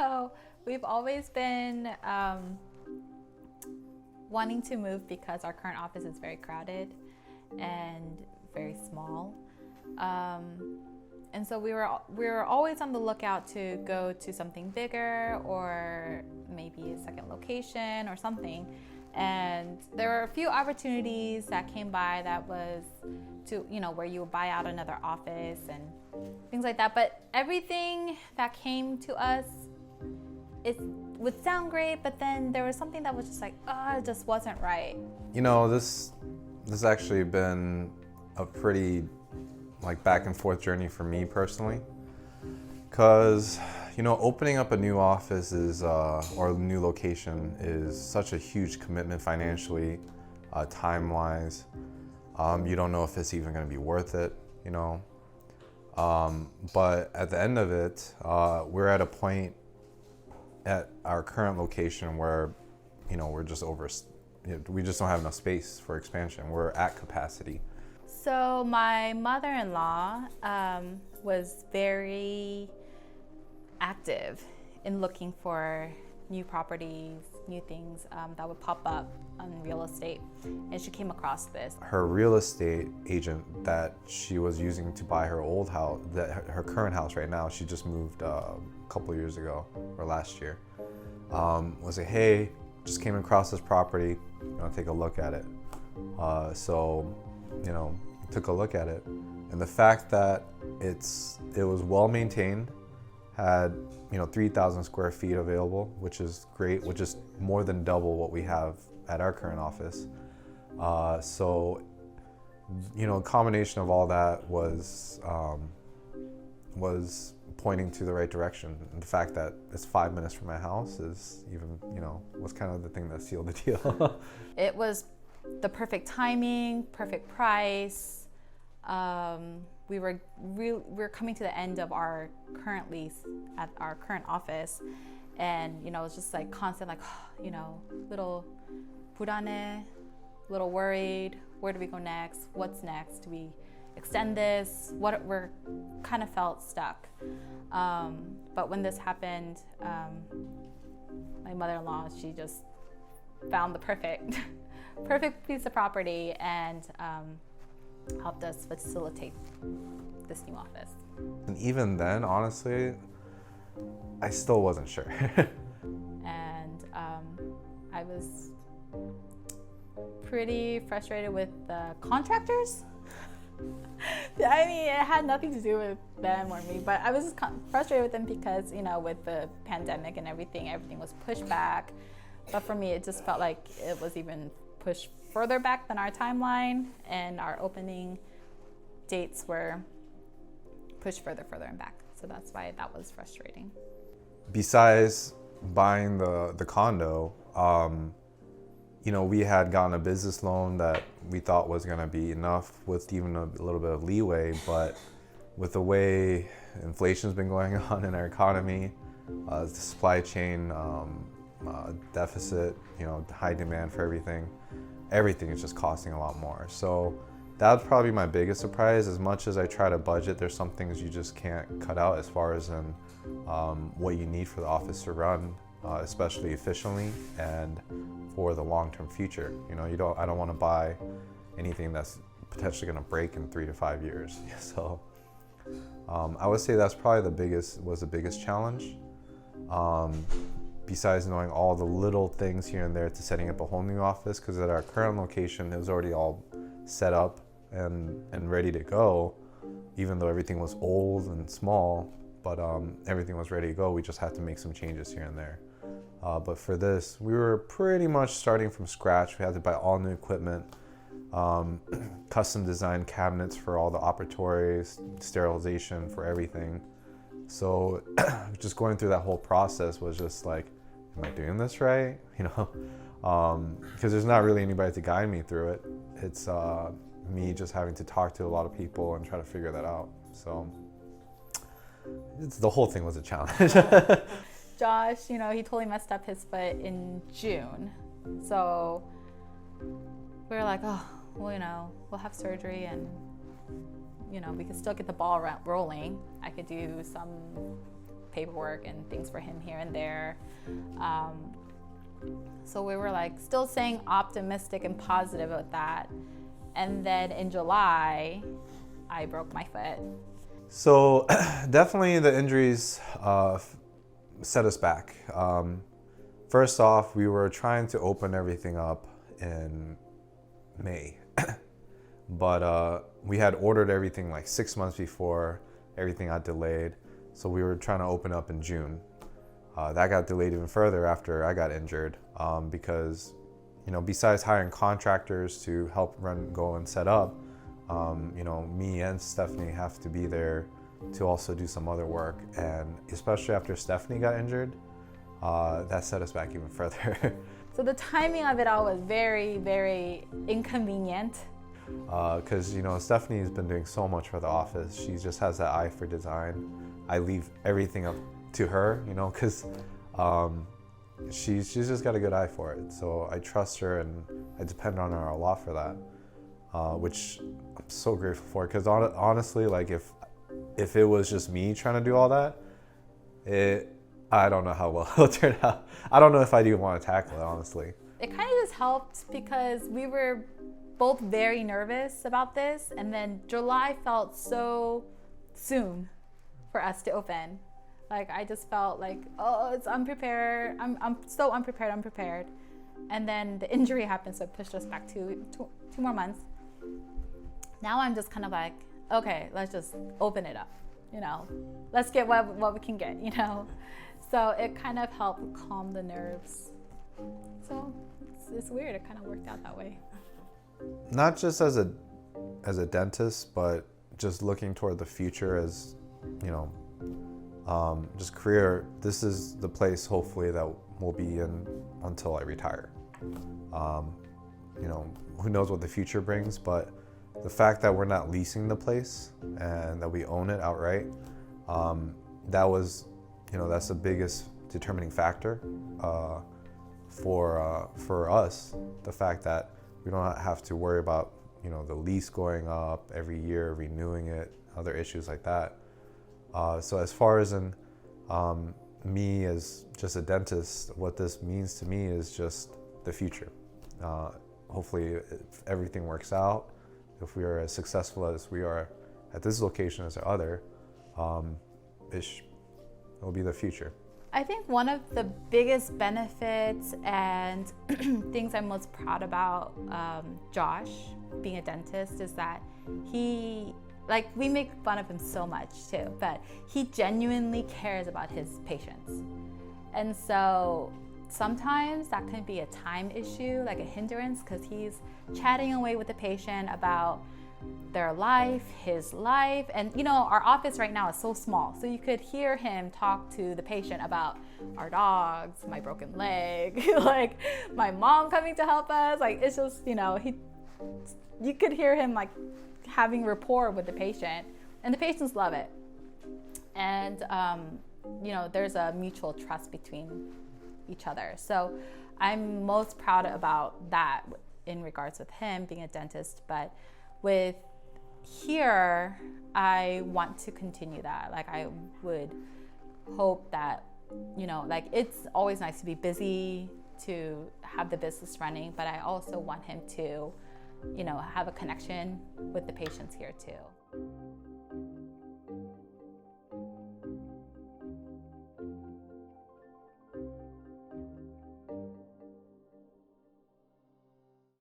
So we've always been wanting to move because our current office is very crowded and very small. And so we were always on the lookout to go to something bigger or maybe a second location or something. And there were a few opportunities that came by that was to, where you would buy out another office and things like that. But everything that came to us, it would sound great, but then there was something that was just like, it just wasn't right. This actually been a pretty back and forth journey for me personally, because opening up a new office or a new location is such a huge commitment financially, time-wise. You don't know if it's even going to be worth it, but at the end of it, we're at a point at our current location where we're just we just don't have enough space for expansion. We're at capacity. So my mother-in-law was very active in looking for new properties, new things that would pop up on real estate, and she came across this. Her real estate agent that she was using to buy her old house, her current house right now, she just moved a couple of years ago or last year, was like, hey, just came across this property, take a look at it. So took a look at it, and the fact that it was well maintained, had 3,000 square feet available, which is great, which is more than double what we have at our current office. So a combination of all that was pointing to the right direction. And the fact that it's 5 minutes from my house is even was kind of the thing that sealed the deal. It was the perfect timing, perfect price. We were coming to the end of our current lease at our current office, and it was just constant little 불안해, little worried. Where do we go next? What's next? Do we extend this? We're kind of felt stuck. But when this happened, my mother-in-law, she just found the perfect piece of property and helped us facilitate this new office. And even then, honestly, I still wasn't sure. And I was pretty frustrated with the contractors. I mean, it had nothing to do with them or me, but I was just frustrated with them because, with the pandemic and everything was pushed back. But for me, it just felt like it was even pushed further back than our timeline, and our opening dates were pushed further and back. So that's why that was frustrating. Besides buying the condo, we had gotten a business loan that we thought was going to be enough with even a little bit of leeway, but with the way inflation's been going on in our economy, the supply chain deficit, high demand for everything is just costing a lot more. So that's probably my biggest surprise. As much as I try to budget, there's some things you just can't cut out as far as in what you need for the office to run, especially efficiently and for the long-term future. I don't want to buy anything that's potentially going to break in 3 to 5 years. So I would say that's probably the biggest challenge. Besides knowing all the little things here and there to setting up a whole new office, because at our current location it was already all set up and ready to go, even though everything was old and small, but everything was ready to go. We just had to make some changes here and there. But for this, we were pretty much starting from scratch. We had to buy all new equipment, custom designed cabinets for all the operatories, sterilization for everything. So just going through that whole process was just like, am I doing this right? Because there's not really anybody to guide me through it. It's me just having to talk to a lot of people and try to figure that out. So the whole thing was a challenge. Josh, he totally messed up his foot in June. So we were like, we'll have surgery and, we could still get the ball rolling. I could do some paperwork and things for him here and there. So we were like still staying optimistic and positive about that. And then in July, I broke my foot. So definitely the injuries set us back. First off, we were trying to open everything up in May, but we had ordered everything like 6 months before. Everything got delayed, so we were trying to open up in June. That got delayed even further after I got injured, because, you know, besides hiring contractors to help go and set up, you know, me and Stephanie have to be there to also do some other work. And especially after Stephanie got injured, that set us back even further. So the timing of it all was very, very inconvenient. Because, you know, Stephanie's been doing so much for the office. She just has that eye for design. I leave everything up to her, you know, because she's just got a good eye for it. So I trust her and I depend on her a lot for that, which I'm so grateful for. Because honestly, like if it was just me trying to do all that, I don't know how well it'll turn out. I don't know if I'd even want to tackle it, honestly. It kind of just helped because we were both very nervous about this, and then July felt so soon for us to open. Like I just felt like, oh, it's unprepared. I'm so unprepared. And then the injury happened, so it pushed us back two more months. Now I'm just kind of like, okay, let's just open it up. You know, let's get what we can get. You know, so it kind of helped calm the nerves. So it's weird. It kind of worked out that way. Not just as a dentist, but just looking toward the future as, you know, just career. This is the place hopefully that we'll be in until I retire. You know, who knows what the future brings, but the fact that we're not leasing the place and that we own it outright, that was, you know, that's the biggest determining factor for us. The fact that we don't have to worry about, you know, the lease going up every year, renewing it, other issues like that. So as far as in me as just a dentist, what this means to me is just the future. Hopefully, if everything works out, if we are as successful as we are at this location as the other, it'll be the future. I think one of the biggest benefits and things I'm most proud about Josh being a dentist is that we make fun of him so much too, but he genuinely cares about his patients. And so sometimes that can be a time issue, like a hindrance, because he's chatting away with the patient about their life, his life. And you know, our office right now is so small, so you could hear him talk to the patient about our dogs, my broken leg, like my mom coming to help us. Like it's just, you know, you could hear him like having rapport with the patient, and the patients love it. And you know, there's a mutual trust between each other. So I'm most proud about that in regards with him being a dentist. But with here, I want to continue that. Like I would hope that, you know, like it's always nice to be busy, to have the business running, but I also want him to, you know, have a connection with the patients here too.